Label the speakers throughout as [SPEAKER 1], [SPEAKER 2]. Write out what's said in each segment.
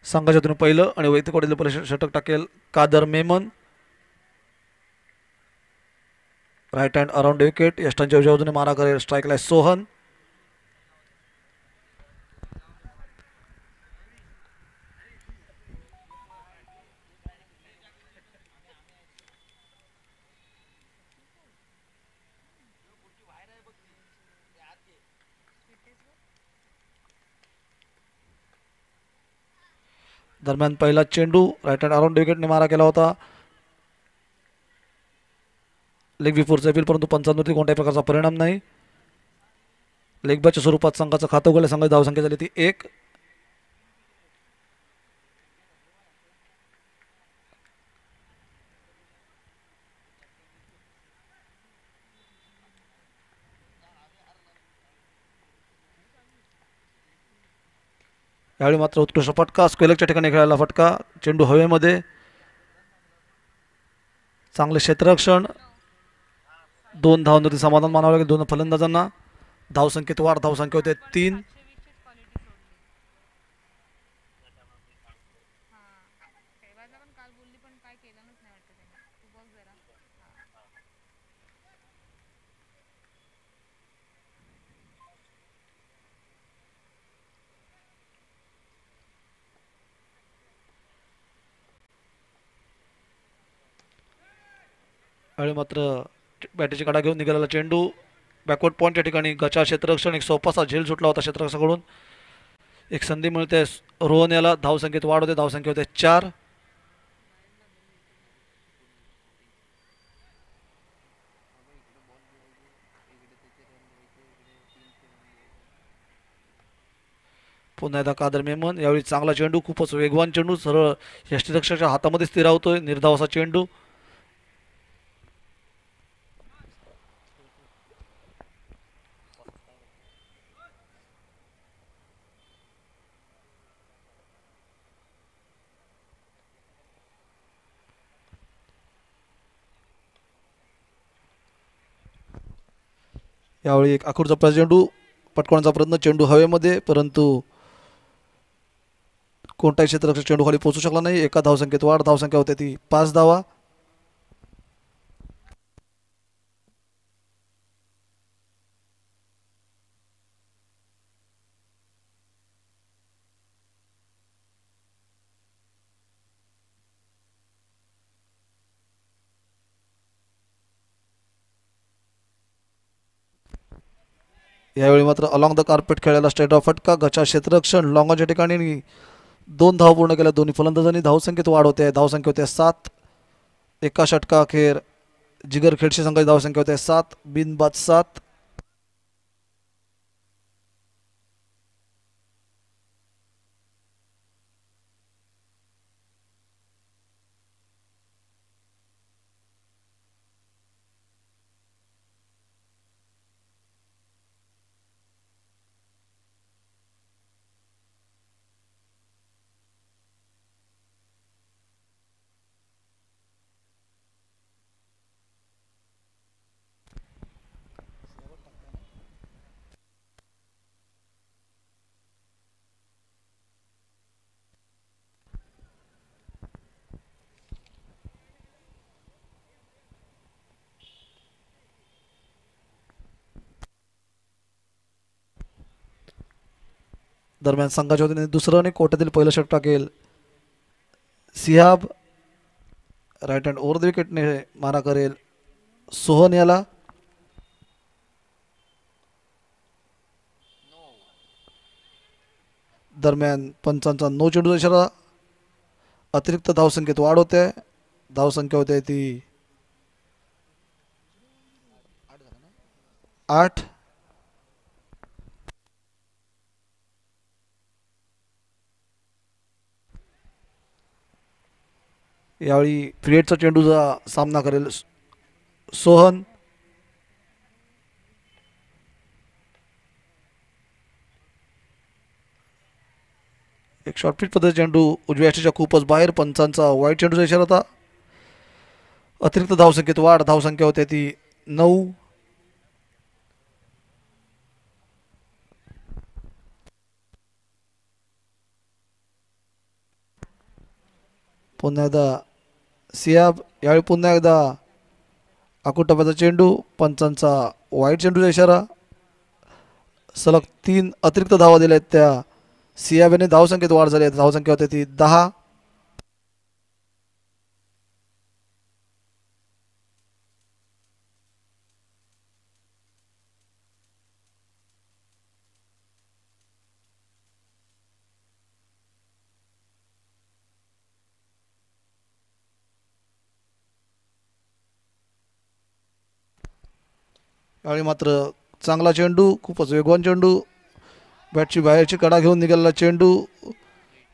[SPEAKER 1] संघाच्या वतीने पहिलं आणि वैयक्तिक कडील पहिलं षटक टाकेल Kadar Memon. Right hand around wicket. यष्टांच्या उजव्या बाजूने मारा करेल स्ट्राईकला सोहन. दरम्यान पहिला चेंडू राईट हँड अराउंड विकेटने मारा केला होता लेग बिफोरचा अपील, परंतु पंचांवरती कोणत्याही प्रकारचा परिणाम नाही. लेग बॅच्या स्वरूपात संघाचं खातं उघडलं. संघाची धावसंख्या झाली ती 1. यावेळी मात्र उत्कृष्ट फटका स्क्वेलरच्या ठिकाणी खेळायला फटका. चेंडू हवेमध्ये. चांगले क्षेत्ररक्षण. 2 धावांवरती समाधान मानावं लागेल दोन फलंदाजांना. धावसंख्येत वाढ. धावसंख्या होते 3. यावेळी मात्र बॅटीची कडा घेऊन निघालेला चेंडू बॅकवर्ड पॉईंटच्या ठिकाणी गचा क्षेत्ररक्षण. एक सोपासा झेल सुटला होता क्षेत्ररक्षकाकडून. एक संधी मिळते रोहन याला. धावसंख्येत वाढ होते. धावसंख्या होते 4. पुन्हा एकदा कादर मेमन. यावेळी चांगला चेंडू. खूपच वेगवान चेंडू. सरळ यष्टीरक्षकाच्या हातामध्ये स्थिरावतोय. निर्धावाचा चेंडू. यावेळी एक आखूड जपचा चेंडू पटकवण्याचा प्रयत्न. चेंडू हवेमध्ये, परंतु कोणताही क्षेत्ररक्षक चेंडू खाली पोहोचू शकला नाही. एका धावसंख्येत वाढ. धावसंख्या होते ती 5 धावा. यावेळी मात्र अलॉंग द कार्पेट खेळायला स्ट्रेट ऑफ फटका. गचा क्षेत्ररक्षण लॉंगॉनच्या ठिकाणी 2 धावा पूर्ण केल्या दोन्ही फलंदाजांनी. धावसंख्येत वाढ होते. धावसंख्या होते 7. एका षटका अखेर जिगर खेडशी संघाची धावसंख्या होते 7. बिनबाद 7. दरम्यान संघाच्या वतीने दुसरं आणि कोट्यातील पहिलं षटक टाकेल Sihab. Right hand over the विकेटने मारा करेल सोहन याला. दरम्यान पंचांचा नो चेंडूचा इशारा. अतिरिक्त धावसंख्येत वाढ होते. धावसंख्या होते ती 8. यावेळी फ्रिएटचा चेंडूचा सामना करेल सोहन. एक शॉर्टपिच पद्धतीचा चेंडू उजव्या यष्टीच्या खूपच बाहेर. पंचांचा वाईट चेंडूचा इशारा होता. अतिरिक्त धावसंख्येत वाढ. धावसंख्या होते ती 9. पुन्हा एकदा सियाब, यावेळी पुन्हा एकदा आखूड टप्प्याचा चेंडू, पंचांचा वाईट चेंडूचा इशारा. सलग 3 अतिरिक्त धावा दिल्या आहेत त्या सियाब याने. धावसंख्येत वाढ झाली आहे, धावसंख्या होते ती 10. यावेळी मात्र चांगला चेंडू, खूपच वेगवान चेंडू, बॅटची बाहेरची कडा घेऊन निघालेला चेंडू,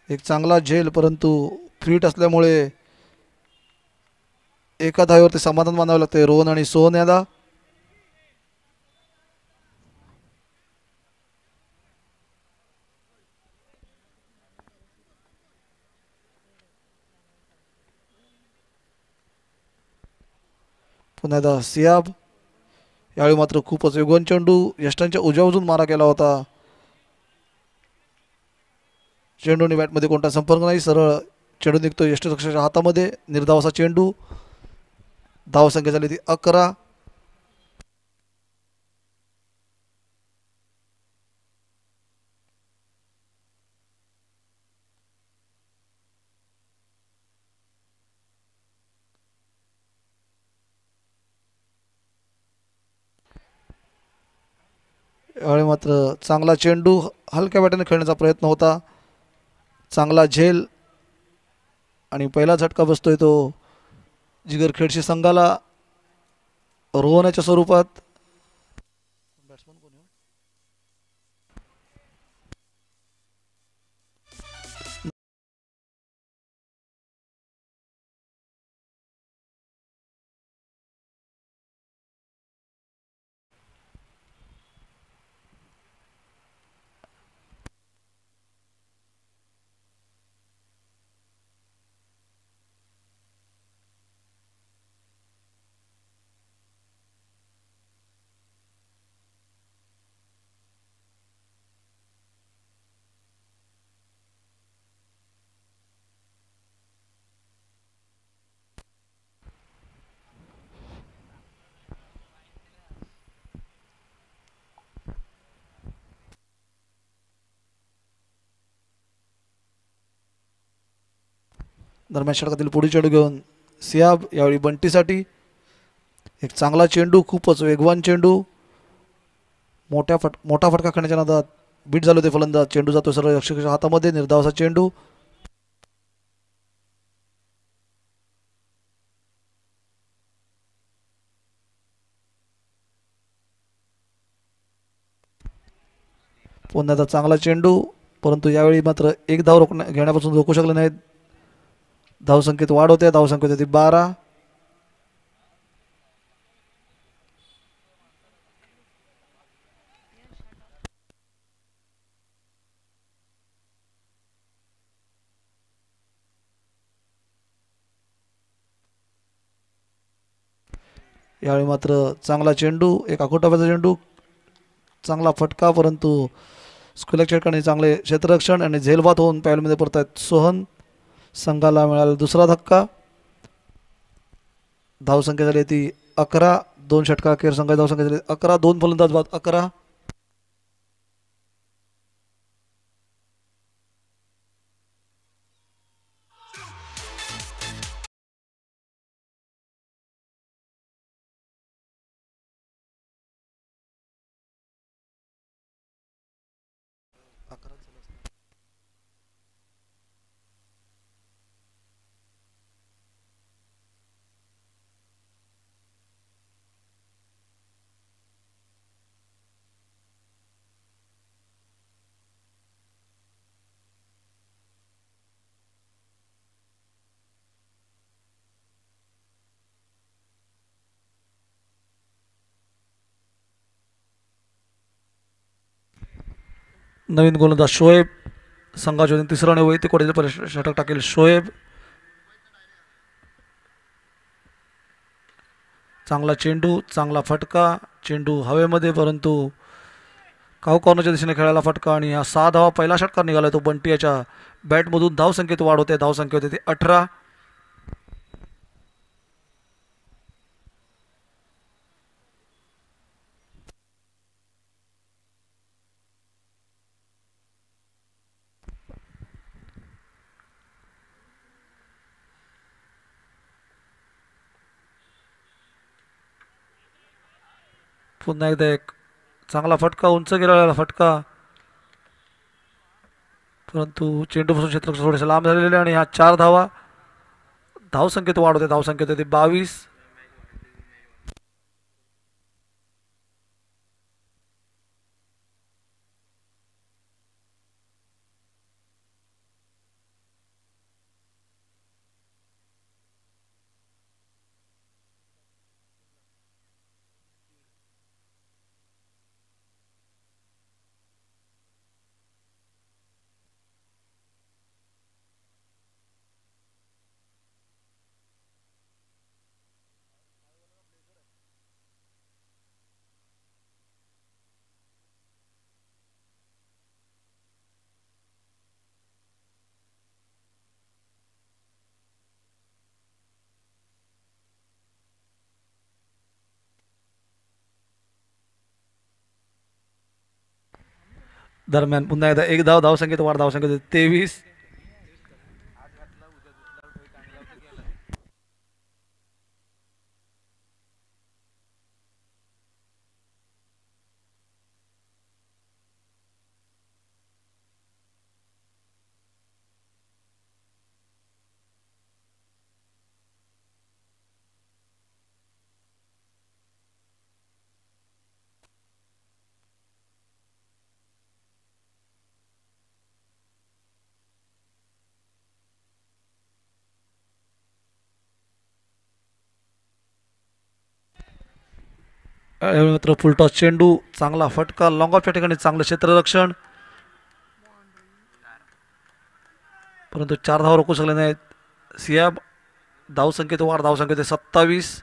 [SPEAKER 1] एक चांगला झेल, परंतु फिट असल्यामुळे एका धावेवरती समाधान मानावे लागते रोहन आणि सोहन याला. पुन्हा एकदा सियाब, यावेळी मात्र खूपच वेगवान चेंडू, यष्टांच्या उजव्या बाजून मारा केला होता. चेंडूने बॅटमध्ये कोणता संपर्क नाही, सरळ चेंडू निघतो यष्टरक्षकाच्या हातामध्ये. निर्धावाचा चेंडू, धावसंख्या झाली ती 11. यावेळी मात्र चांगला चेंडू, हलक्या बॅटने खेळण्याचा प्रयत्न होता, चांगला झेल आणि पहिला झटका बसतोय तो जिगर खेडशी संघाला रोहण्याच्या स्वरूपात. दरम्यान षटकातील पुढील चेंडू घेऊन सियाब, यावेळी बंटीसाठी एक चांगला चेंडू, खूपच वेगवान चेंडू, मोठा फटका खेळण्याच्या नादात बीट झाले होते फलंदाज. चेंडू जातो सरळ रक्षकाच्या हातामध्ये. निर्धावाचा चेंडू, पुन्हा एकदा चांगला चेंडू, परंतु यावेळी मात्र एक धाव घेण्यापासून रोखू शकले नाहीत. धावसंख्येत वाढ होते, धावसंख्येत होती 12. यावेळी मात्र चांगला चेंडू, एक आखूड टप्प्याचा चेंडू, चांगला फटका, परंतु स्क्वेअर चेडकाने चांगले क्षेत्ररक्षण आणि झेलबाद होऊन पॅलमध्ये पडतायत सोहन. संघाला मिळाला दुसरा धक्का. धावसंख्या झाली ती 11. 2 षटका अखेर संघाची धावसंख्या झाली 11. 2 फलंदाज बाद 11. नवीन गोलंदाज शोएब, संघाच्या तिसरा आणि वैयक्तिक कोट्यातील षटक टाकेल शोएब. चांगला चेंडू, चांगला फटका, चेंडू हवेमध्ये, परंतु काऊ कॉर्नरच्या दिशेने खेळायला फटका आणि हा 6 धावा पहिला षटकार निघाला तो बंटी याच्या बॅटमधून. धावसंख्येत वाढ होते, धावसंख्या होते ती 18. पुन्हा एकदा एक चांगला फटका, उंच गेलेला फटका, परंतु चेंडूपासून क्षेत्ररक्षण थोडेसे लांब झालेले आणि ह्या 4 धावा. धावसंख्येत वाढ होते, धावसंख्येत होते 22. दरम्यान पुन्हा एकदा एक धाव, धावसंख्येत वाढ, धावसंख्येत 23. यावेळी मात्र फुलटॉस चेंडू, चांगला फटका, लॉंग ऑफच्या ठिकाणी चांगलं क्षेत्ररक्षण, परंतु 4 धावा रोखू शकले नाहीत सियाब. धावसंख्येत वाढ, धावसंख्येत 27.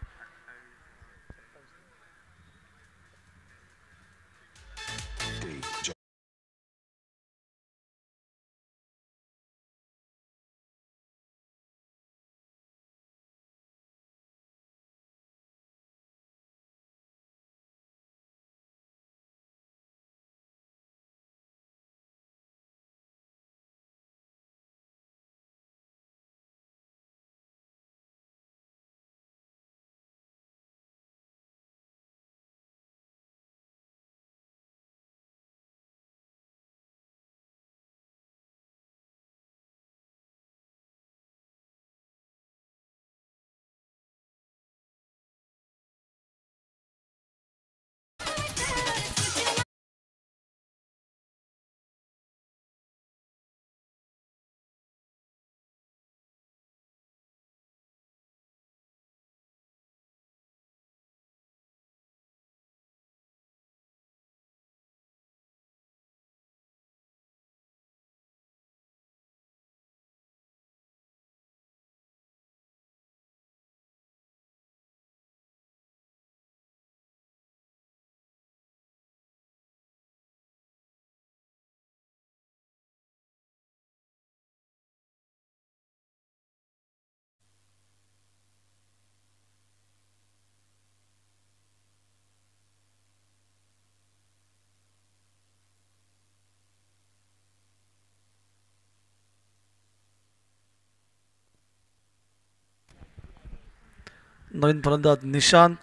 [SPEAKER 1] नवीन फलंदाज निशांत.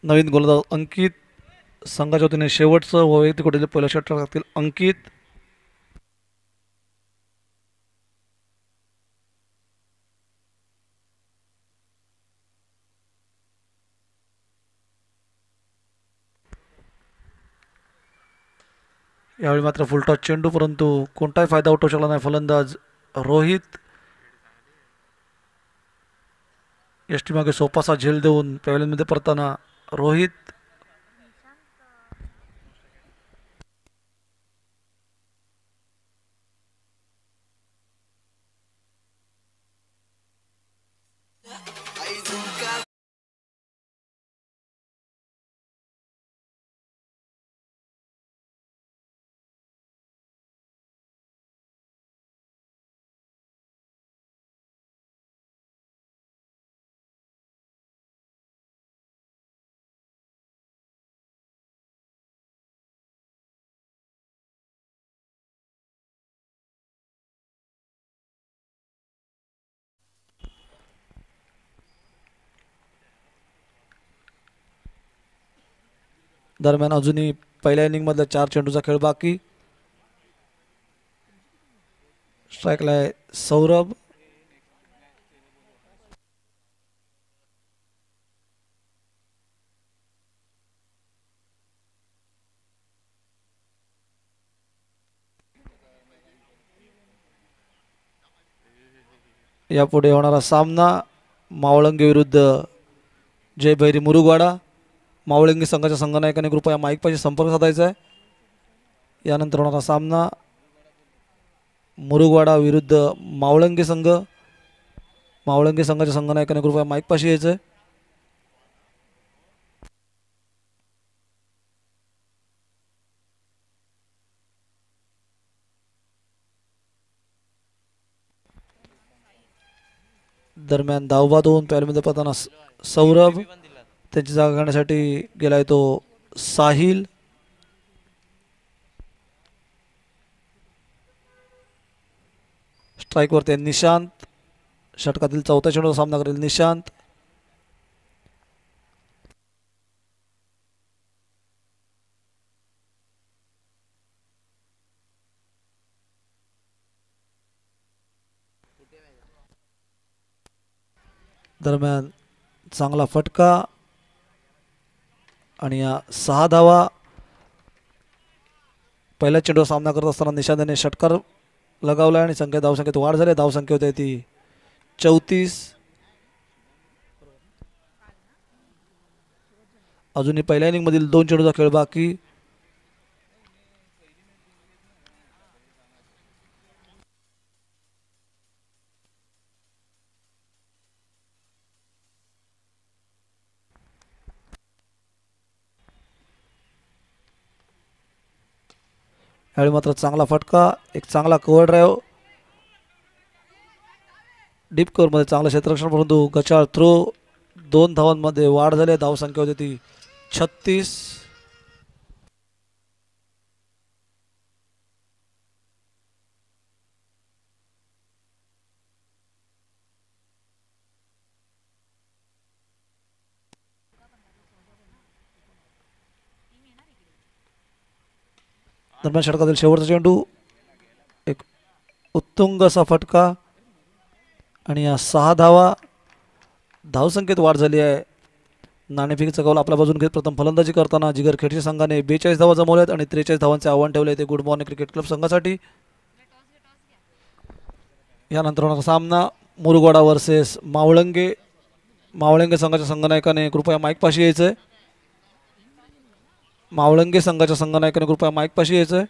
[SPEAKER 1] नवीन गोलंदाज अंकित. संघाच्या वतीने शेवटचं व वैयक्तिक कोटीतील पहिलं षटकार अंकित. यावेळी मात्र फुलटॉस चेंडू, परंतु कोणताही फायदा उठवू शकला नाही फलंदाज रोहित. यष्टी मागे सोपासा झेल देऊन पॅव्हलियनमध्ये परताना रोहित. दरम्यान अजूनही पहिल्या इनिंगमधल्या 4 चेंडूचा खेळ बाकी. स्ट्राईकला आहे सौरभ. यापुढे होणारा सामना मावळंगे विरुद्ध जय भैरी मुरुगवाडा. मावळंगे संघाच्या संघनायकाने कृपया माईकपाशी संपर्क साधायचा आहे. यानंतर होणारा सामना मुरुगवाडा विरुद्ध मावळंगे संघ. मावळंगे संघाच्या संघनायकाने कृपया माईकपाशी यायचं आहे. दरम्यान धावबाद होऊन पॅलमध्ये पडताना सौरभ. त्यांची जागा घेण्यासाठी गेलाय तो साहिल. स्ट्राईकवरती आहे निशांत. षटकातील चौथ्या चेंडूचा सामना करेल निशांत. दरम्यान चांगला फटका आणि या 6 धावा. पहिल्या चेंडूचा सामना करत असताना निशांतने षटकार लगावला आणि धावसंख्येत वाढ झाली. धावसंख्या होते ती 34. अजूनही पहिल्या इनिंग मधील 2 चेंडूचा खेळ बाकी. यावेळी मात्र चांगला फटका. एक चांगला कव्हर ड्राईव्ह. डीप कव्हरमध्ये चांगलं क्षेत्ररक्षण परंतु गचाळ थ्रो. 2 धावांमध्ये वाढ झाली. धावसंख्या होती ती 36. दरम्यान षटकातील शेवटचा चेंडू. एक उत्तुंग असा फटका आणि या 6 धावा. धावसंख्येत वाढ झाली आहे. नाणेफेकीचा कौल आपल्या बाजून घेत प्रथम फलंदाजी करताना जिगर खेडशी संघाने 42 धावा जमवल्यात आणि 43 धावांचे आव्हान ठेवले ते गुड मॉर्निंग क्रिकेट क्लब संघासाठी. यानंतर होणारा सामना मुरुगवाडा वर्सेस मावळंगे. मावळंगे संघाच्या संघनायकाने कृपया माईकपाशी यायचं आहे. मावळंगे संघाच्या संघनायकाने कृपया माईकपाशी यायचं आहे.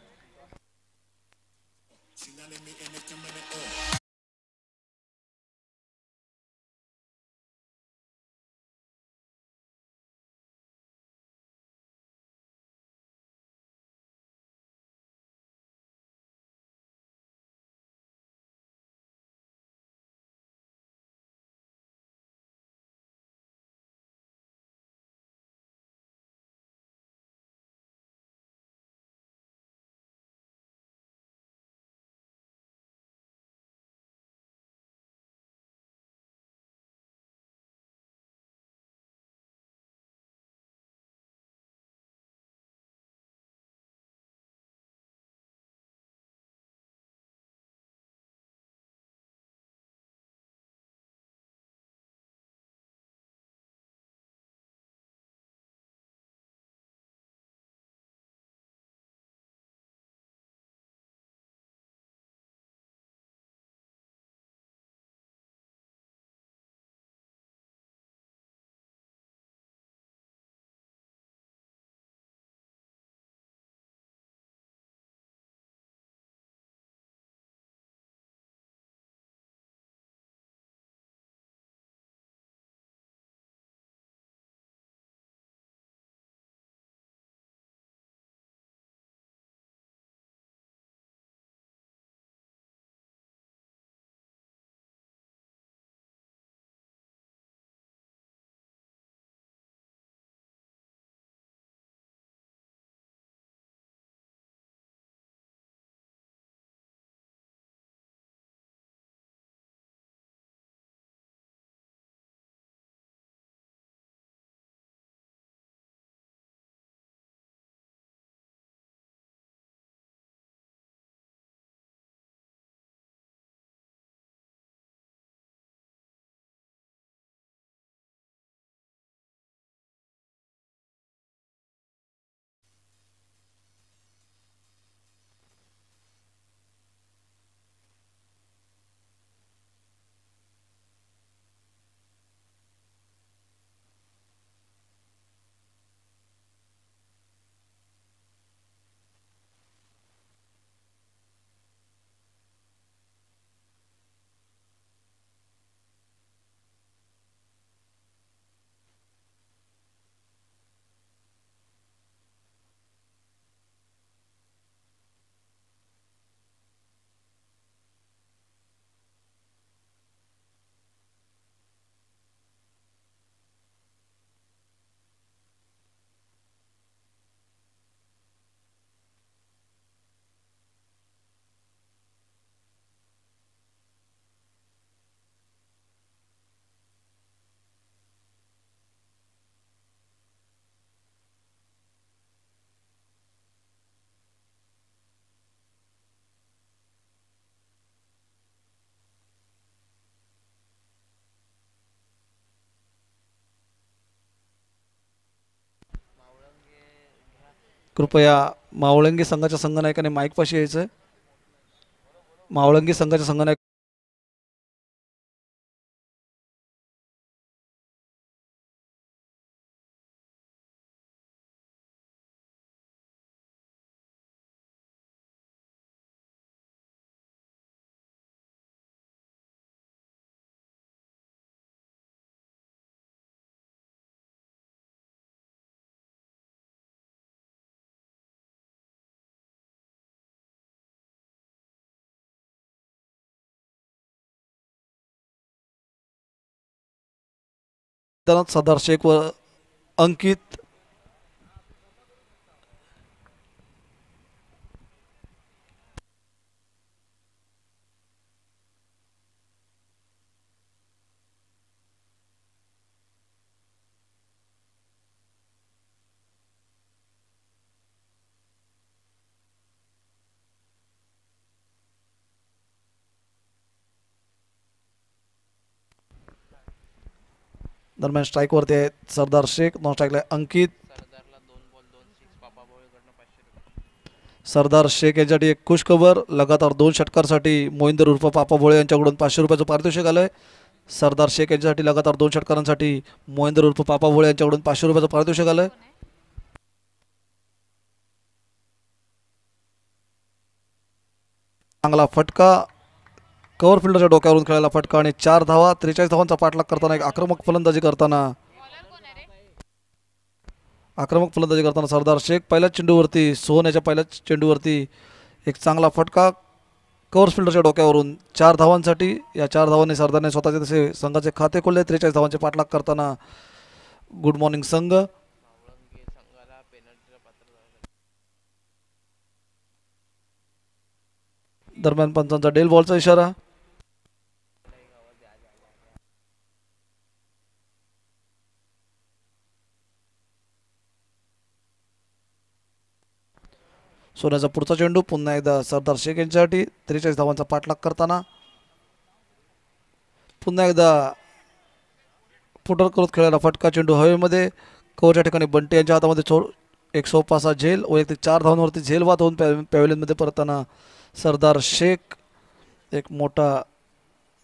[SPEAKER 1] कृपया मावळंगी संघाच्या संघनायकाने माईक पाशी यायचं. मावळंगी संघाच्या संघनायक सरदार शेख व अंकित. दरम्यान स्ट्राईक वरती आहेत सरदार शेख. नॉन स्ट्राईकला अंकित. सरदार शेख यांच्यासाठी एक खुश खबर. लगातार 2 षटकारासाठी मोहिंदर उर्फ पापा भोळे यांच्याकडून 500 रुपयाचं पारितोषिक आलंय. सरदार शेख यांच्यासाठी लगातार 2 षटकारांसाठी मोहिंदर उर्फ पापा भोळे यांच्याकडून 500 रुपयाचं पारितोषिक आलंय. चांगला फटका. कव्हर फिल्डरच्या डोक्यावरून खेळायला फटका आणि 4 धावा. 43 धावांचा पाठलाग करताना एक आक्रमक फलंदाजी करताना सरदार शेख पहिल्याच चेंडूवरती सोहन याच्या पहिल्याच चेंडूवरती एक चांगला फटका. कव्हर फिल्डरच्या डोक्यावरून 4 धावांसाठी. या 4 धावांनी सरदारने स्वतःचे तसे संघाचे खाते खोलले. 43 धावांचे पाठलाग करताना गुड मॉर्निंग संघ. दरम्यान पंचांचा डेल बॉलचा इशारा. सोन्याचा पुढचा चेंडू पुन्हा एकदा सरदार शेख यांच्यासाठी. 43 धावांचा पाठलाग करताना पुन्हा एकदा फुटर करत खेळायला फटका. चेंडू हवेमध्ये. कव्हरच्या ठिकाणी बंटे यांच्या हातामध्ये एक सोपासा झेल. वैयक्तिक 4 धावांवरती झेल बाद होऊन पॅव्हलियनमध्ये परतताना सरदार शेख. एक मोठा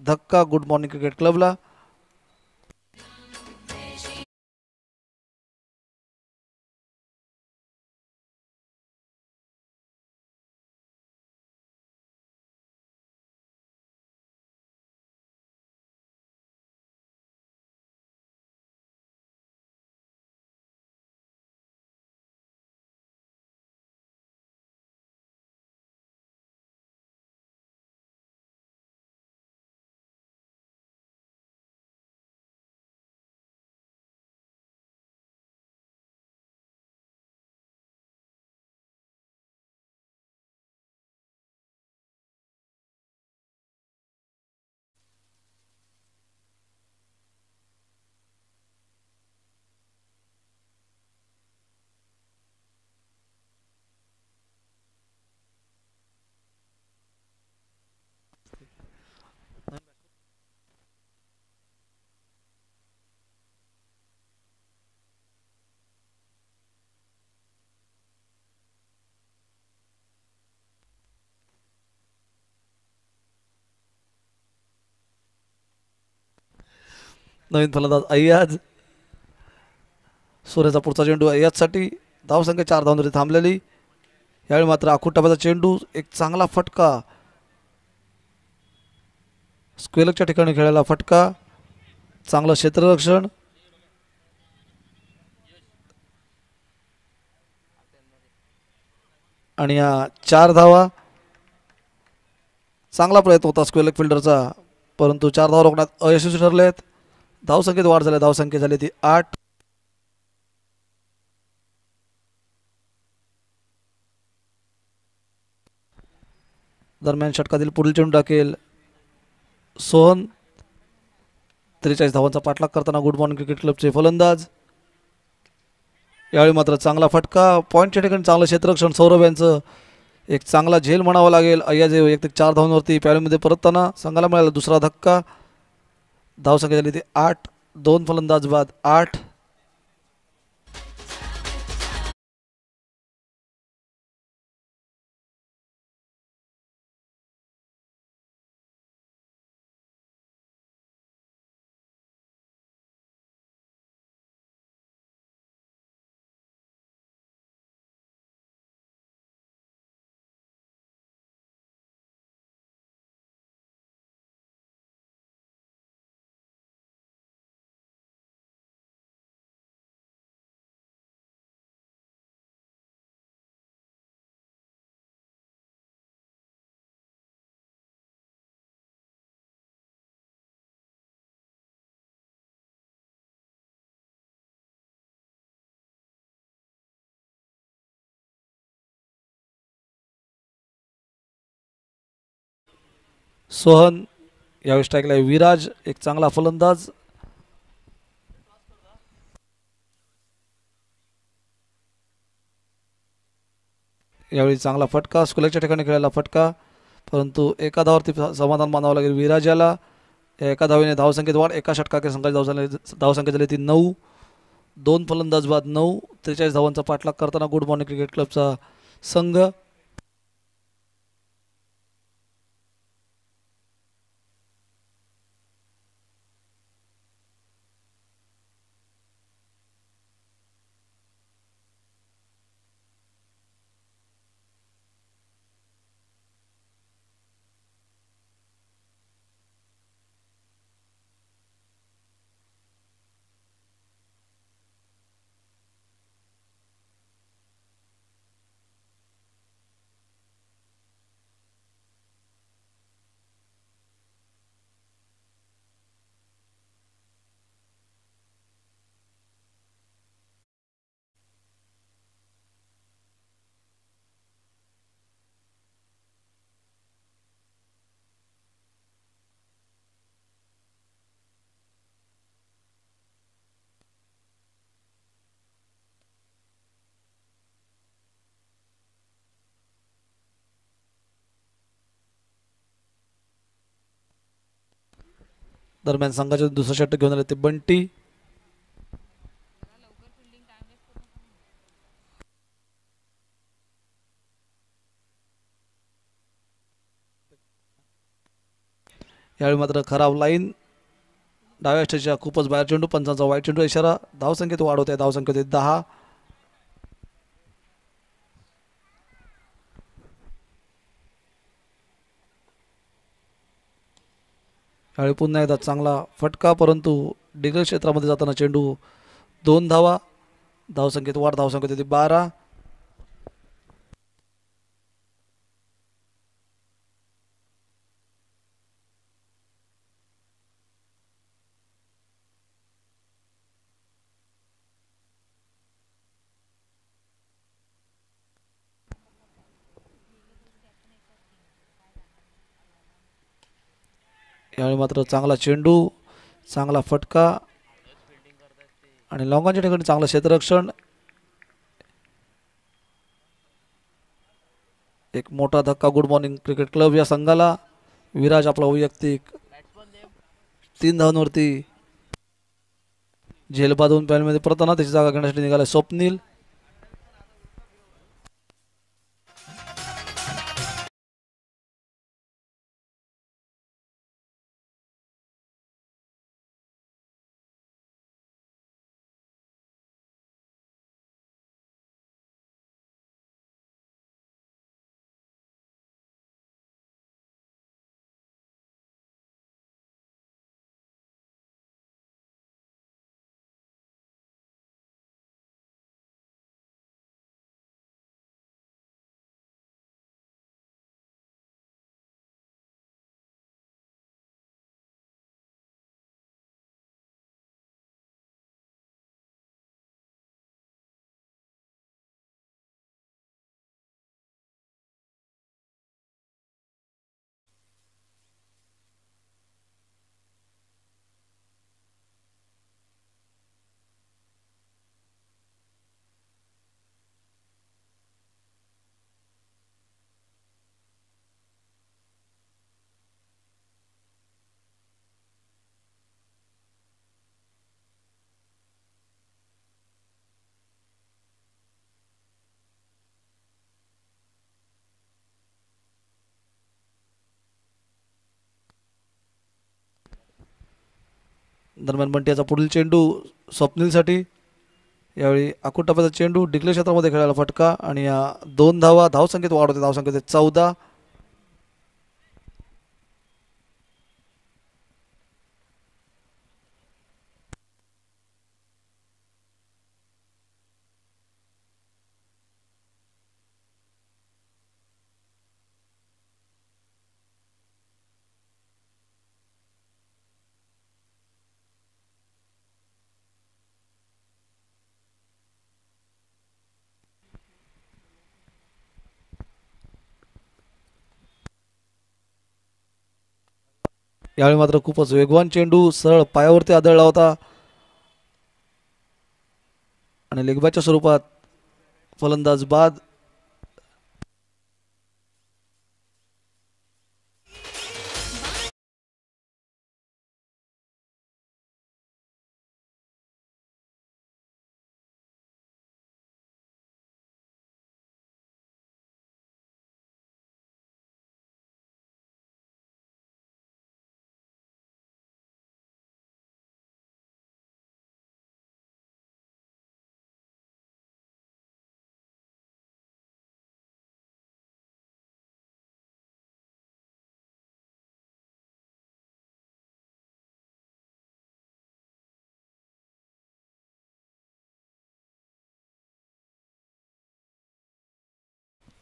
[SPEAKER 1] धक्का गुड मॉर्निंग क्रिकेट क्लबला. नवीन फलंदाज अय्याज. सूर्याचा पुढचा चेंडू अय्याजसाठी. धावसंख्या 4 धावांवरती थांबलेली. यावेळी मात्र आखूट टप्प्याचा चेंडू. एक चांगला फटका. स्क्वेलकच्या ठिकाणी खेळायला फटका. चांगलं क्षेत्ररक्षण. आणि या 4 धावा. चांगला प्रयत्न होता स्क्वेलक फिल्डरचा परंतु 4 धावा रोखण्यात अयशस्वी ठरले आहेत. धावसंख्येत वाढ झाली. धावसंख्या झाली ती 8. दरम्यान षटकातील पुढील चेंडू टाकेल सोहन. 43 धावांचा पाठलाग करताना गुड मॉर्निंग क्रिकेट क्लबचे फलंदाज. यावेळी मात्र चांगला फटका. पॉईंटच्या ठिकाणी चांगलं क्षेत्ररक्षण सौरभ यांचं. एक चांगला झेल म्हणावा लागेल. अय्याज वैयक्तिक 4 धावांवरती पॅव्हलियनमध्ये परतताना संघाला मिळाला दुसरा धक्का. धावसंख्या झाली ती 8. 2 फलंदाज बाद 8. सोहन. यावेळी स्ट्राईकला आहे विराज, एक चांगला फलंदाज. यावेळी चांगला फटका, स्कुलेच्या ठिकाणी खेळायला फटका, परंतु एका धावावरती समाधान मानावं लागेल विराज याला. एका धावेने धावसंख्येत वाढ, एका षटकाच्या संघाची धावसंख्या झाली ती 9. दोन फलंदाज बाद 9. 43 धावांचा पाठलाग करताना गुड मॉर्निंग क्रिकेट क्लबचा संघ. दरम्यान संघाचे दुसरं षटक घेऊन आले ते बंटी. यावेळी मात्र खराब लाईन, डाव्या स्टेजच्या खूपच बाहेर चेंडू, पंचांचा वाईट चेंडू इशारा. धावसंख्येत वाढ होते, धावसंख्येत 10. यावेळी पुन्हा एकदा चांगला फटका, परंतु डिगल क्षेत्रामध्ये जाताना चेंडू 2 धावा. धावसंख्येत वाढ, धावसंख्येत 12. यावेळी मात्र चांगला चेंडू, चांगला फटका आणि लॉंगांच्या ठिकाणी चांगलं क्षेत्ररक्षण. एक मोठा धक्का गुड मॉर्निंग क्रिकेट क्लब या संघाला. विराज आपला वैयक्तिक 3 धावांवरती झेल बांधून पॅनलमध्ये परतताना त्याची जागा घेण्यासाठी निघाला स्वप्नील. दरम्यान बंटीचा पुढील चेंडू स्वप्नीलसाठी. यावेळी आखूड टप्प्याचा चेंडू, डिक्लेअर क्षेत्रामध्ये खेळायला फटका आणि या 2 धावा. धावसंख्येत वाढ होते, धावसंख्येत 14. यावेळी मात्र खूपच वेगवान चेंडू सरळ पायावरती आदळला होता आणि लेगबाच्या स्वरूपात फलंदाज बाद.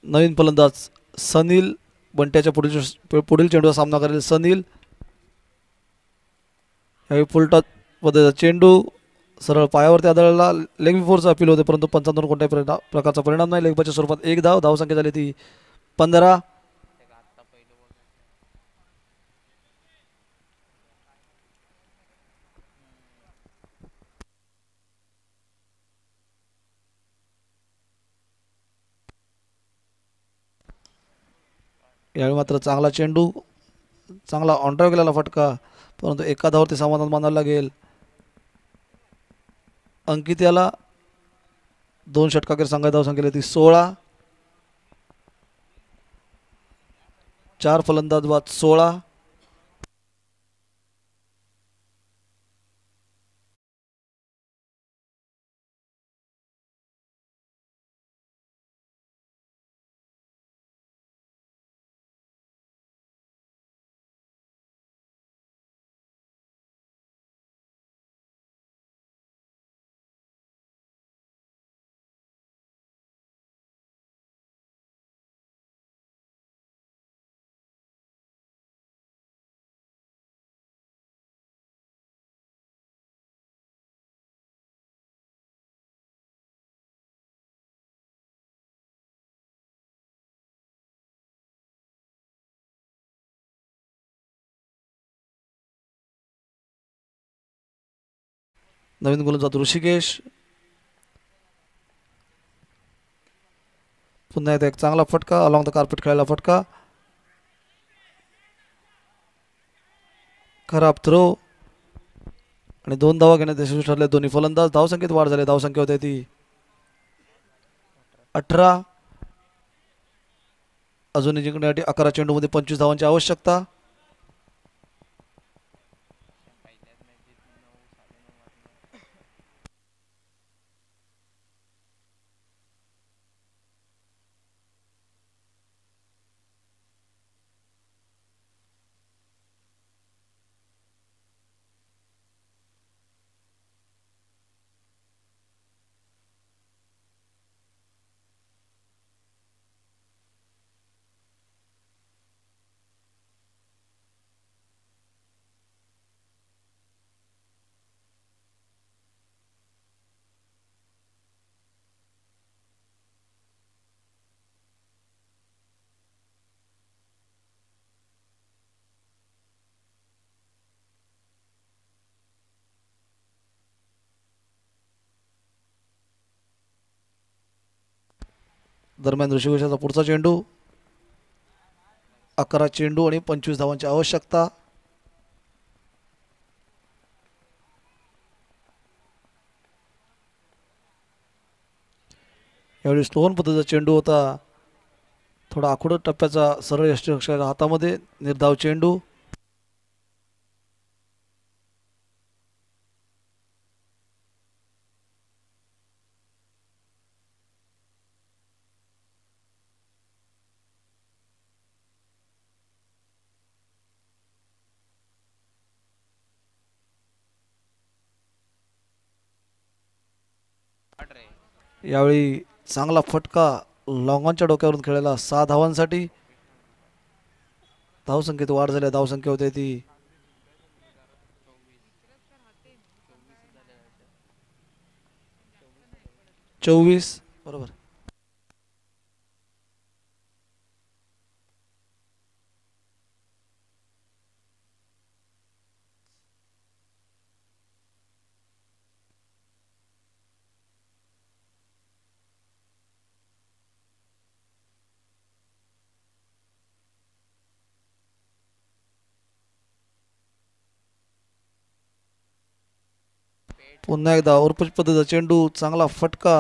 [SPEAKER 1] नवीन फलंदाज सनील बंट्याच्या पुढील चेंडूचा सामना करेल सनील. यावेळी फुलटॉस पद्धतीचा चेंडू सरळ पायावरती आदळला. लेग फोरचा अपील होते परंतु पंचांवर कोणत्याही प्रकारचा परिणाम नाही. लेगबाच्या स्वरूपात एक धाव. धावसंख्या झाली ती 15. यावेळी मात्र चांगला चेंडू, चांगला ऑनड्राईव्ह केलेला फटका, परंतु एका धावावरती समाधान मानावं लागेल. अंकित याला 2 षटकाखेर संघाची धावसंख्या ती 16. 4 फलंदाज बाद 16. नवीन गोलंदाज ऋषिकेश. पुन्हा एकदा एक चांगला फटका, अलॉंग द कार्पेट खेळायला फटका, खराब थ्रो आणि 2 धावा घेण्यात यशस्वी ठरले दोन्ही फलंदाज. धावसंख्येत वाढ झाली. धावसंख्या होते ती 18. अजूनही जिंकण्यासाठी 11 चेंडूमध्ये 25 धावांची आवश्यकता. दरम्यान ऋषिकेशाचा पुढचा चेंडू. 11 चेंडू आणि 25 धावांची आवश्यकता. यावेळी स्टोन पद्धतीचा चेंडू होता, थोडा आखूड टप्प्याचा, सरळ यष्टिरक्षकाच्या हातामध्ये. निर्धाव चेंडू. यावेळी चांगला फटका लॉंगॉनच्या डोक्यावरून खेळायला 6 धावांसाठी. धावसंख्येत वाढ झाली. धावसंख्या होते ती 24. बरोबर. पुन्हा एकदा उरपुश पद्धतीचा चेंडू, चांगला फटका,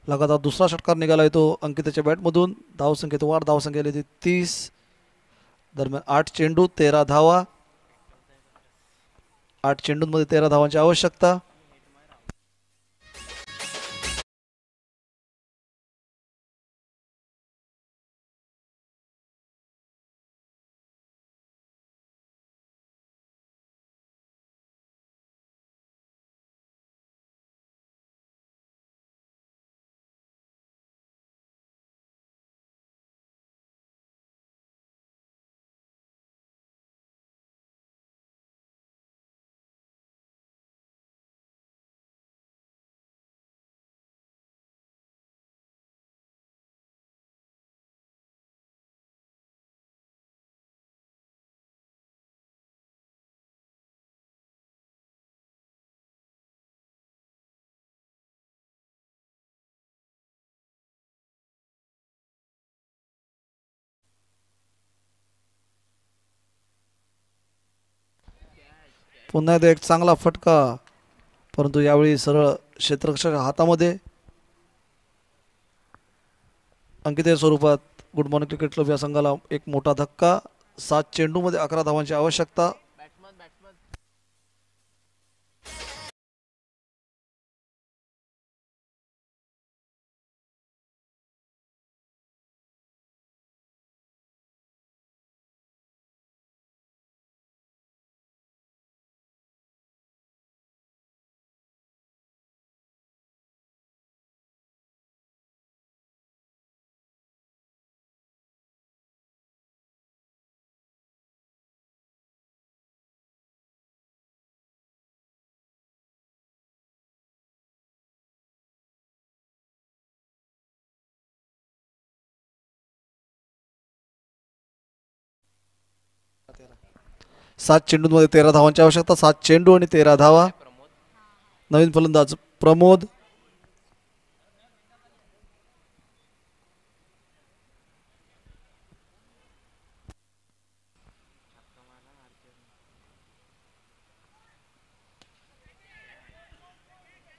[SPEAKER 1] लगातार दुसरा षटकार निघाला येतो अंकिताच्या बॅटमधून. धावसंख्येत वाढ, धावसंख्या आली 30. दरम्यान 8 चेंडू 13 धावा. 8 चेंडूंमध्ये 13 धावांची आवश्यकता. पुन्हा एकदा एक चांगला फटका, परंतु यावेळी सरळ क्षेत्ररक्षक हातामध्ये. अंकितेय स्वरूपात गुड मॉर्निंग क्रिकेट क्लब या संघाला एक मोठा धक्का. 7 चेंडूमध्ये 11 धावांची आवश्यकता. सात चेंडूंमध्ये 13 धावांची आवश्यकता. 7 चेंडू आणि 13 धावा. नवीन फलंदाज प्रमोद.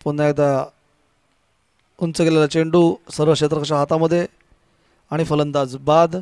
[SPEAKER 1] पुन्हा एकदा उंच गेलेला चेंडू सर्व क्षेत्ररक्षक हातामध्ये आणि फलंदाज बाद.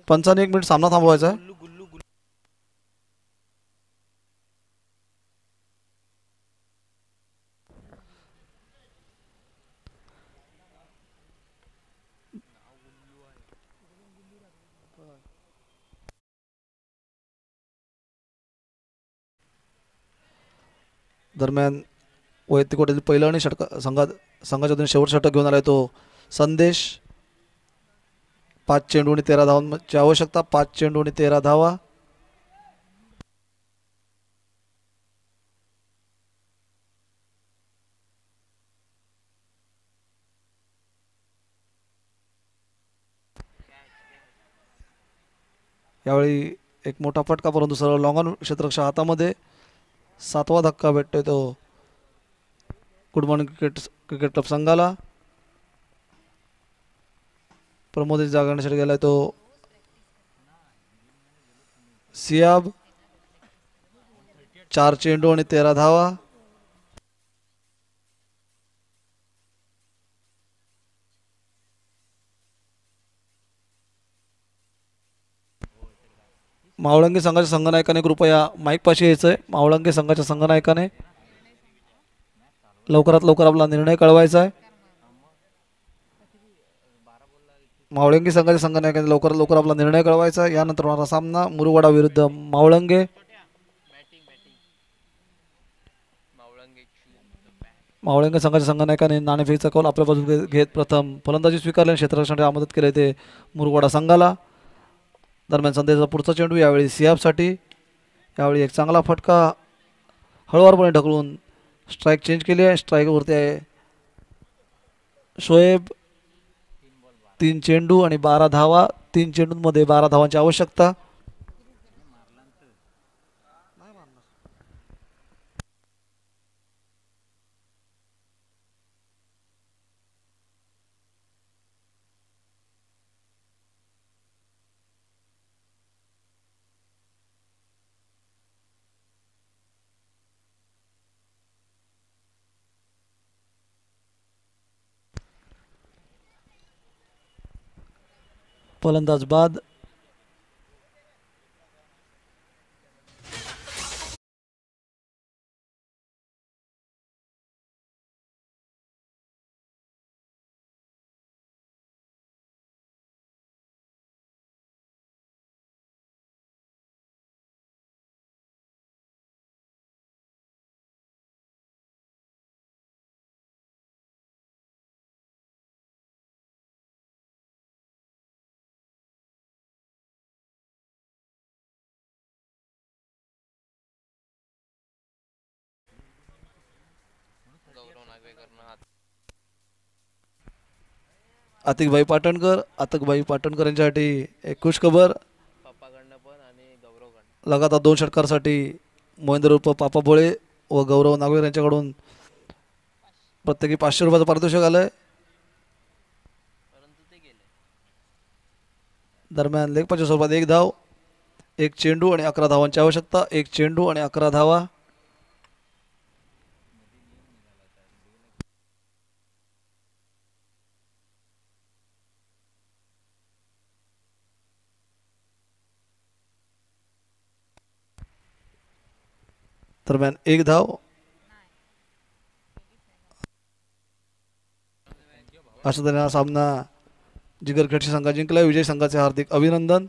[SPEAKER 1] पंचाने 1 मिनिट सामना थांबवायचा आहे. दरम्यान वैयक्तिक कोट्यातील पहिला आणि संघाच्या वतीने शेवट षटक घेऊन आलाय तो संदेश. 5 चेंडू आणि 13 धावांची आवश्यकता. 5 चेंडू आणि 13 धावा. यावेळी एक मोठा फटका, परंतु सरळ लॉंग ऑन क्षेत्ररक्षक हातामध्ये. 7वा धक्का भेटतोय तो गुड मॉर्निंग क्रिकेट क्लब संघाला. प्रमोद जागा घेण्यासाठी गेलाय तो सियाब. 4 चेंडू आणि 13 धावा. मावळंगे संघाच्या संघनायकाने कृपया माईक पाशी यायचंय. मावळंगे संघाच्या संघनायकाने लवकरात लवकर आपला निर्णय कळवायचा आहे. मावळंगे संघाच्या संघनायकाने लवकरात लवकर आपला निर्णय कळवायचा आहे. यानंतर होणारा सामना मुरुवाडा विरुद्ध मावळंगे. मावळंगे संघाच्या संघनायकाने नाणेफेकीचा कौल आपल्या बाजूने घेत प्रथम फलंदाजी स्वीकारल्याने क्षेत्ररक्षणासाठी मदत केली ते मुरुवाडा संघाला. दरम्यान संदेशचा पुढचा चेंडू यावेळी सियाबसाठी. यावेळी एक चांगला फटका हळूवारपणे ढकलून स्ट्राईक चेंज केली आहे. स्ट्राईकवरती आहे शोएब. 3 चेंडू आणि 12 धावा. 3 चेंडूंमध्ये 12 धावांची आवश्यकता. फलंदाज बाद. अतिकभाई पाटणकर यांच्यासाठी एक खुश खबर. लगातार 2 षटकारासाठी मोहिंदर उर्फ पापा भोळे व गौरव नागवेकर यांच्याकडून प्रत्येकी 500 रुपयाचं पारितोषिक आलंय. दरम्यान लेखपाच्या स्वरूपात 1 धाव, 1 चेंडू आणि 11 धावांची आवश्यकता. 1 चेंडू आणि 11 धावा. दरम्यान 1 धाव. अशा तऱ्हेने हा सामना जिगर खेडशी संघा जिंकला. विजय संघाचे हार्दिक अभिनंदन.